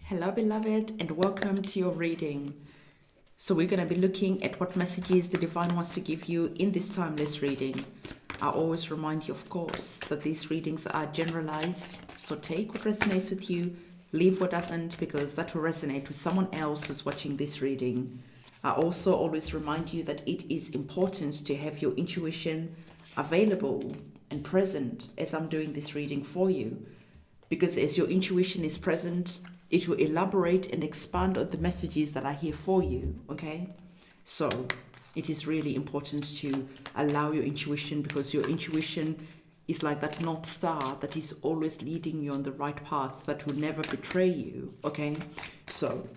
Hello, beloved, and welcome to your reading. So we're going to be looking at what messages the Divine wants to give you in this timeless reading. I always remind you, of course, that these readings are generalized. So take what resonates with you, leave what doesn't, because that will resonate with someone else who's watching this reading. I also always remind you that it is important to have your intuition available and present as I'm doing this reading for you. Because as your intuition is present, it will elaborate and expand on the messages that are here for you, okay? So it is really important to allow your intuition, because your intuition is like that North Star that is always leading you on the right path, that will never betray you, okay? So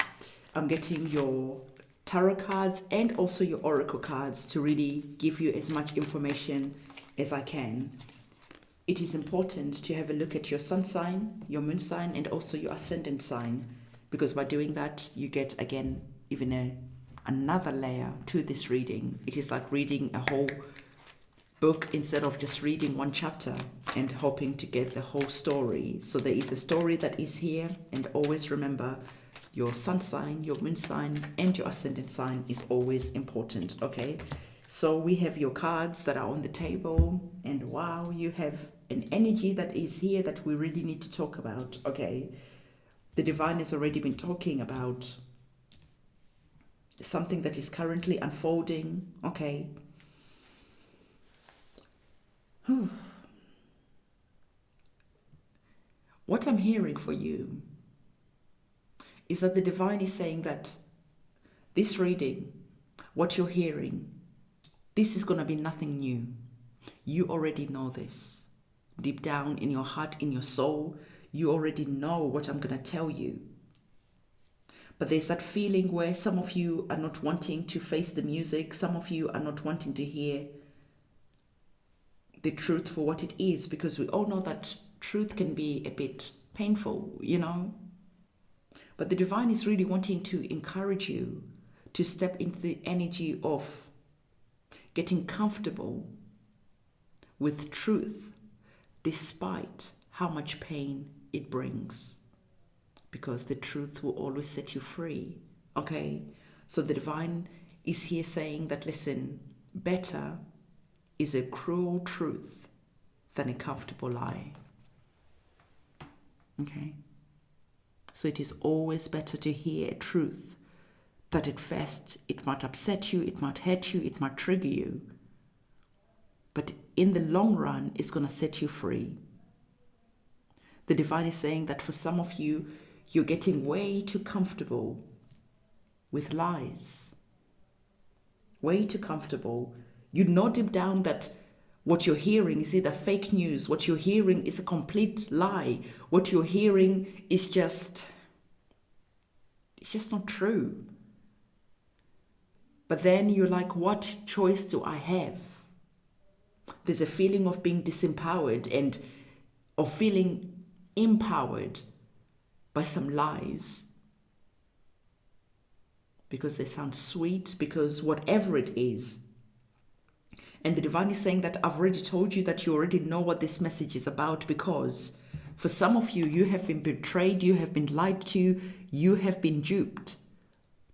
I'm getting your tarot cards and also your oracle cards to really give you as much information as I can. It is important to have a look at your sun sign, your moon sign, and also your ascendant sign, because by doing that, you get, again, even another layer to this reading. It is like reading a whole book instead of just reading one chapter and hoping to get the whole story. So there is a story that is here, and always remember your sun sign, your moon sign, and your ascendant sign is always important, okay? So we have your cards that are on the table, and wow, you have an energy that is here that we really need to talk about, okay? The Divine has already been talking about something that is currently unfolding, okay? What I'm hearing for you is that the Divine is saying that this reading, what you're hearing, this is going to be nothing new. You already know this. Deep down in your heart, in your soul, you already know what I'm going to tell you. But there's that feeling where some of you are not wanting to face the music. Some of you are not wanting to hear the truth for what it is, because we all know that truth can be a bit painful, you know. But the Divine is really wanting to encourage you to step into the energy of getting comfortable with truth, despite how much pain it brings, because the truth will always set you free, okay? So the Divine is here saying that, listen, better is a cruel truth than a comfortable lie, okay? So it is always better to hear a truth that at first it might upset you, it might hurt you, it might trigger you, but in the long run, it's going to set you free. The Divine is saying that for some of you, you're getting way too comfortable with lies. Way too comfortable. You know deep down that what you're hearing is either fake news, what you're hearing is a complete lie, what you're hearing is it's just not true. But then you're like, what choice do I have? There's a feeling of being disempowered and of feeling empowered by some lies, because they sound sweet, because whatever it is. And the Divine is saying that I've already told you that you already know what this message is about, because for some of you, you have been betrayed, you have been lied to, you have been duped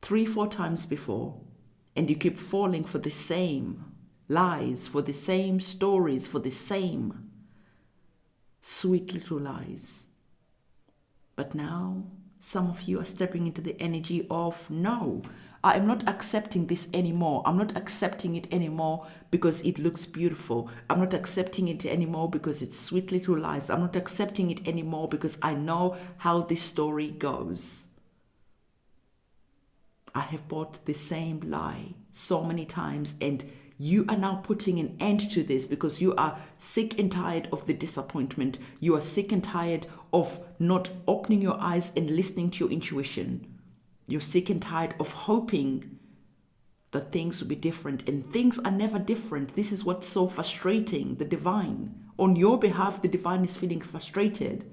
3-4 times before, and you keep falling for the same lies, for the same stories, for the same sweet little lies. But now some of you are stepping into the energy of, no, I am not accepting this anymore. I'm not accepting it anymore because it looks beautiful. I'm not accepting it anymore because it's sweet little lies. I'm not accepting it anymore because I know how this story goes. I have bought the same lie so many times, and you are now putting an end to this because you are sick and tired of the disappointment. You are sick and tired of not opening your eyes and listening to your intuition. You're sick and tired of hoping that things will be different, and things are never different. This is what's so frustrating. The Divine, on your behalf, the Divine is feeling frustrated.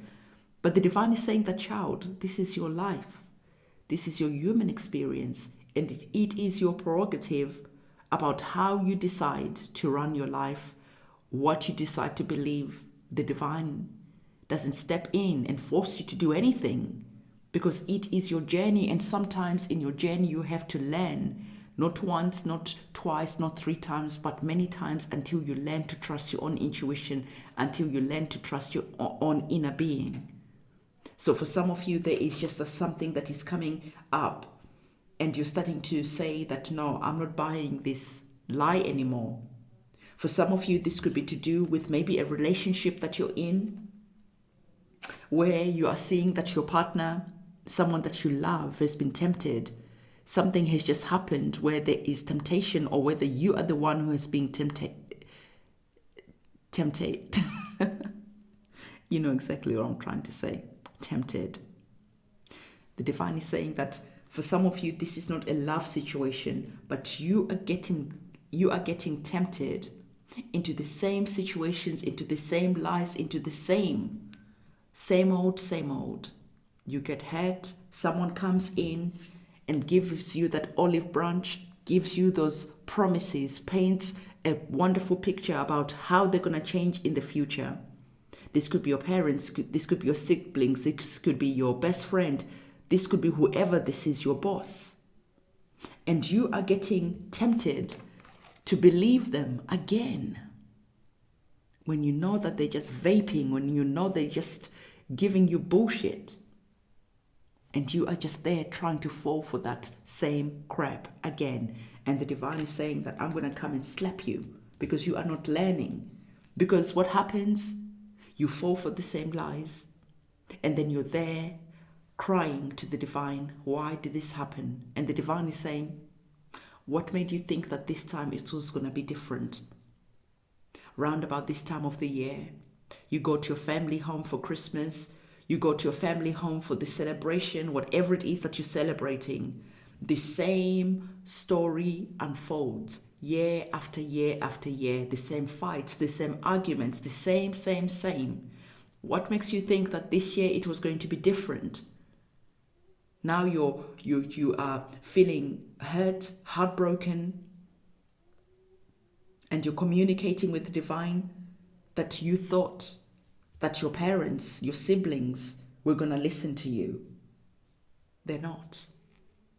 But the Divine is saying that, child, this is your life. This is your human experience, and it is your prerogative about how you decide to run your life, what you decide to believe. The Divine doesn't step in and force you to do anything. because it is your journey, and sometimes in your journey you have to learn, not once, not twice, not 3 times, but many times, until you learn to trust your own intuition, until you learn to trust your own inner being. So for some of you, there is just something that is coming up, and you're starting to say that, no, I'm not buying this lie anymore. For some of you, this could be to do with maybe a relationship that you're in, where you are seeing that your partner, someone that you love, has been tempted. Something has just happened where there is temptation, or whether you are the one who has been tempted. You know exactly what I'm trying to say. Tempted. The divine is saying that for some of you, this is not a love situation, but you are getting tempted into the same situations, into the same lies, into the same old. You get hurt, someone comes in and gives you that olive branch, gives you those promises, paints a wonderful picture about how they're going to change in the future. This could be your parents, this could be your siblings, this could be your best friend, this could be whoever this is, your boss. And you are getting tempted to believe them again. When you know that they're just vaping, when you know they're just giving you bullshit. And you are just there trying to fall for that same crap again. And the divine is saying that I'm going to come and slap you because you are not learning. Because what happens? You fall for the same lies. And then you're there crying to the divine, why did this happen? And the divine is saying, what made you think that this time it was going to be different? Round about this time of the year, you go to your family home for Christmas, you go to your family home for the celebration, whatever it is that you're celebrating. The same story unfolds year after year after year. The same fights, the same arguments, the same. What makes you think that this year it was going to be different? Now you are feeling hurt, heartbroken, and you're communicating with the divine that you thought that your parents, your siblings were going to listen to you. They're not.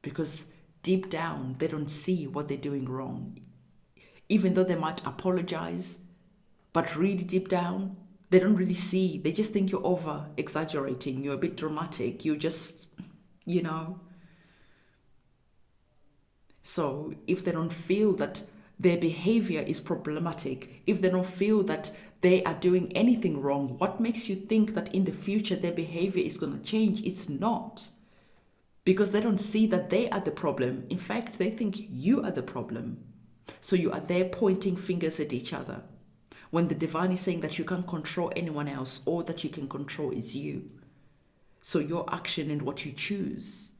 Because deep down, they don't see what they're doing wrong. Even though they might apologize, but really deep down, they don't really see. They just think you're over exaggerating. You're a bit dramatic. You're just, So if they don't feel that their behavior is problematic, if they don't feel that they are doing anything wrong, what makes you think that in the future their behavior is going to change? It's not. Because they don't see that they are the problem. In fact, they think you are the problem. So you are there pointing fingers at each other. When the divine is saying that you can't control anyone else, all that you can control is you. So your action and what you choose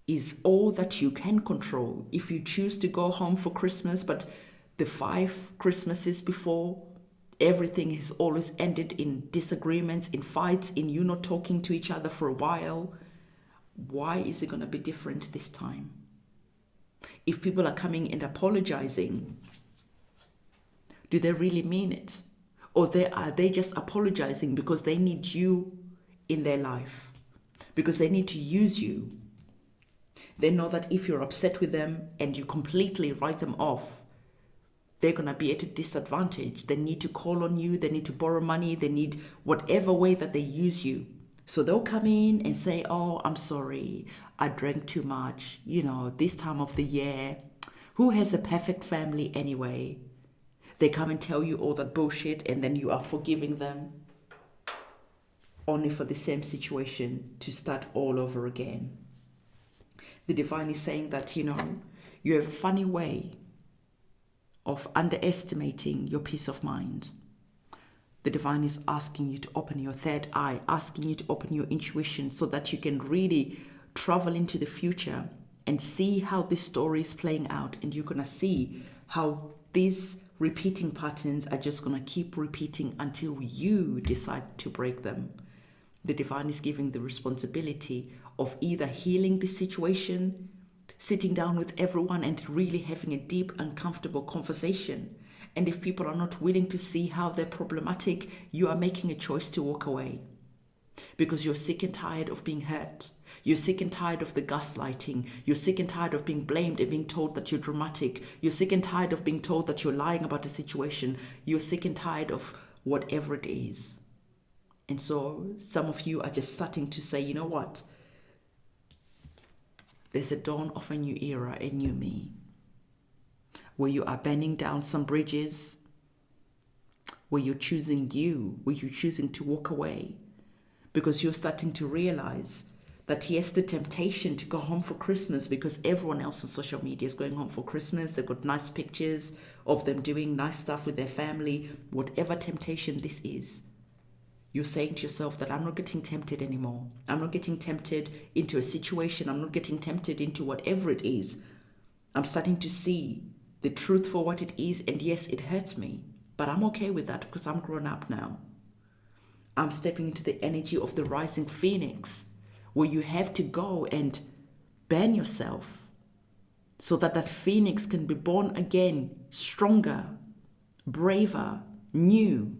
is all that you can control. If you choose to go home for Christmas, but the 5 Christmases before, everything has always ended in disagreements, in fights, in you not talking to each other for a while, why is it going to be different this time? If people are coming and apologizing, do they really mean it? Or are they just apologizing because they need you in their life? Because they need to use you. They know that if you're upset with them and you completely write them off, they're going to be at a disadvantage. They need to call on you. They need to borrow money. They need whatever way that they use you. So they'll come in and say, oh, I'm sorry, I drank too much. This time of the year, who has a perfect family anyway? They come and tell you all that bullshit, and then you are forgiving them, only for the same situation to start all over again. The divine is saying that, you have a funny way of underestimating your peace of mind. The divine is asking you to open your third eye, asking you to open your intuition so that you can really travel into the future and see how this story is playing out. And you're going to see how these repeating patterns are just going to keep repeating until you decide to break them. The divine is giving the responsibility of either healing the situation, sitting down with everyone and really having a deep, uncomfortable conversation. And if people are not willing to see how they're problematic, you are making a choice to walk away. because you're sick and tired of being hurt. You're sick and tired of the gaslighting. You're sick and tired of being blamed and being told that you're dramatic. You're sick and tired of being told that you're lying about a situation. You're sick and tired of whatever it is. And so some of you are just starting to say, you know what? There's a dawn of a new era, a new me, where you are burning down some bridges, where you're choosing you, where you're choosing to walk away, because you're starting to realize that yes, the temptation to go home for Christmas, because everyone else on social media is going home for Christmas, they've got nice pictures of them doing nice stuff with their family, whatever temptation this is, you're saying to yourself that I'm not getting tempted anymore. I'm not getting tempted into a situation. I'm not getting tempted into whatever it is. I'm starting to see the truth for what it is, and yes, it hurts me, but I'm okay with that because I'm grown up now. I'm stepping into the energy of the rising phoenix, where you have to go and burn yourself so that that phoenix can be born again, stronger, braver, new.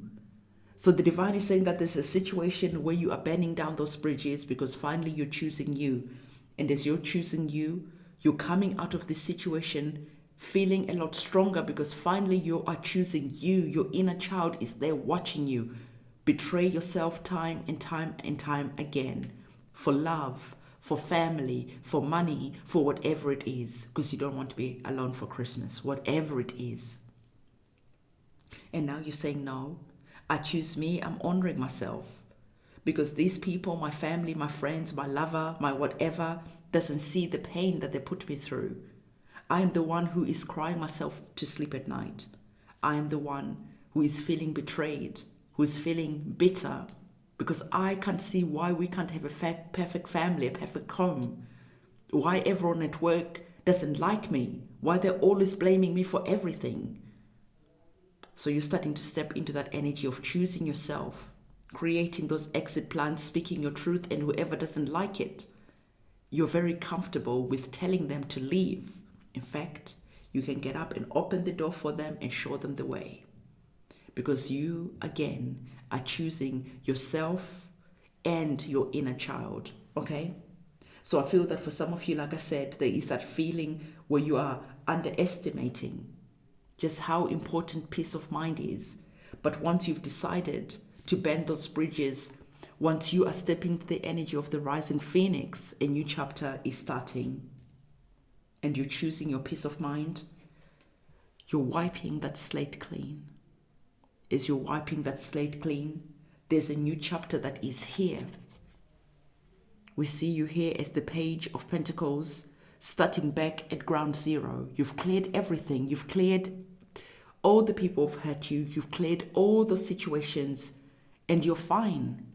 So the divine is saying that there's a situation where you are burning down those bridges because finally you're choosing you. And as you're choosing you, you're coming out of this situation feeling a lot stronger because finally you are choosing you. Your inner child is there watching you betray yourself time and time and time again for love, for family, for money, for whatever it is, because you don't want to be alone for Christmas, whatever it is. And now you're saying, no, I choose me, I'm honoring myself. Because these people, my family, my friends, my lover, my whatever, doesn't see the pain that they put me through. I am the one who is crying myself to sleep at night. I am the one who is feeling betrayed, who is feeling bitter, because I can't see why we can't have a perfect family, a perfect home. Why everyone at work doesn't like me, why they're always blaming me for everything. So you're starting to step into that energy of choosing yourself, creating those exit plans, speaking your truth, and whoever doesn't like it, you're very comfortable with telling them to leave. In fact, you can get up and open the door for them and show them the way. Because you, again, are choosing yourself and your inner child, okay? So I feel that for some of you, like I said, there is that feeling where you are underestimating just how important peace of mind is. But once you've decided to bend those bridges, once you are stepping into the energy of the rising phoenix, a new chapter is starting. And you're choosing your peace of mind, you're wiping that slate clean. As you're wiping that slate clean, there's a new chapter that is here. We see you here as the Page of Pentacles, starting back at ground zero. You've cleared everything. You've cleared all the people who've hurt you. You've cleared all those situations, and you're fine.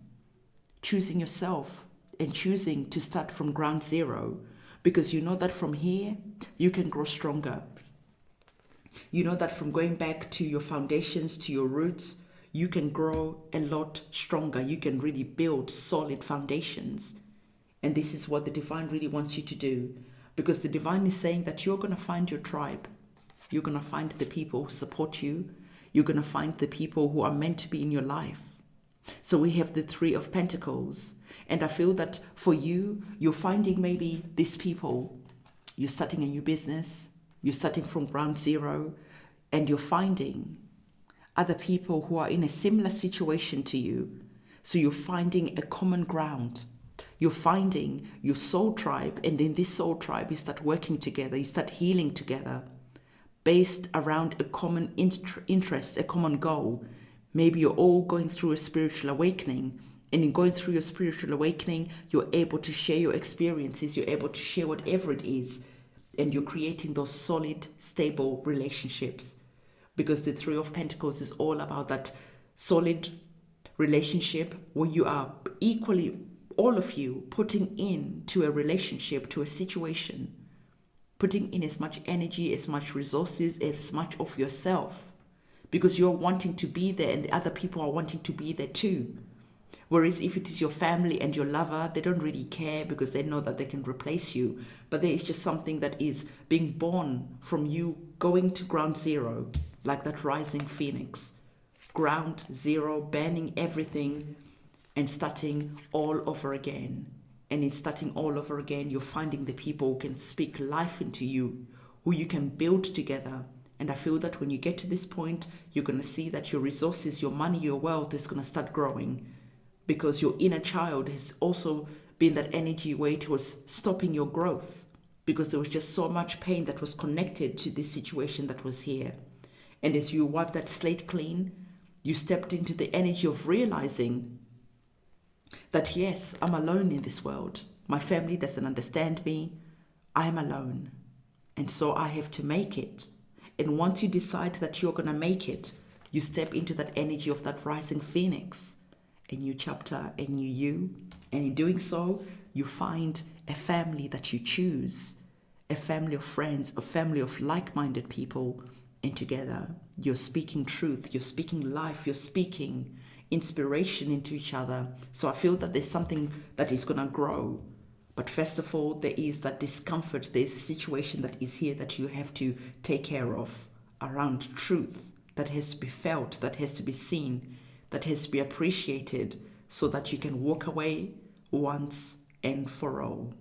Choosing yourself and choosing to start from ground zero, because you know that from here, you can grow stronger. You know that from going back to your foundations, to your roots, you can grow a lot stronger. You can really build solid foundations. And this is what the divine really wants you to do, because the divine is saying that you're going to find your tribe. You're going to find the people who support you. You're going to find the people who are meant to be in your life. So we have the Three of Pentacles. And I feel that for you, you're finding maybe these people. You're starting a new business. You're starting from ground zero. And you're finding other people who are in a similar situation to you. So you're finding a common ground. You're finding your soul tribe. And in this soul tribe, you start working together. You start healing together based around a common interest, a common goal. Maybe you're all going through a spiritual awakening. And in going through your spiritual awakening, you're able to share your experiences. You're able to share whatever it is. And you're creating those solid, stable relationships. Because the Three of Pentacles is all about that solid relationship where you are equally, all of you, putting into a relationship, to a situation, putting in as much energy, as much resources, as much of yourself. Because you're wanting to be there and the other people are wanting to be there too. Whereas if it is your family and your lover, they don't really care because they know that they can replace you. But there is just something that is being born from you going to ground zero, like that rising phoenix. Ground zero, banning everything, and starting all over again. And in starting all over again, you're finding the people who can speak life into you, who you can build together. And I feel that when you get to this point, you're going to see that your resources, your money, your wealth is going to start growing, because your inner child has also been that energy where it was stopping your growth, because there was just so much pain that was connected to this situation that was here. And as you wipe that slate clean, you stepped into the energy of realizing that, yes, I'm alone in this world. My family doesn't understand me. I'm alone. And so I have to make it. And once you decide that you're going to make it, you step into that energy of that rising phoenix, a new chapter, a new you. And in doing so, you find a family that you choose, a family of friends, a family of like-minded people. And together, you're speaking truth, you're speaking life, you're speaking inspiration into each other. So I feel that there's something that is going to grow. But first of all, there is that discomfort. There's a situation that is here that you have to take care of around truth that has to be felt, that has to be seen, that has to be appreciated, so that you can walk away once and for all.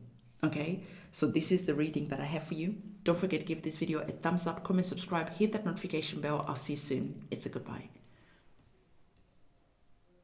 Okay, so this is the reading that I have for you. Don't forget to give this video a thumbs up, comment, subscribe, hit that notification bell. I'll see you soon. It's a goodbye.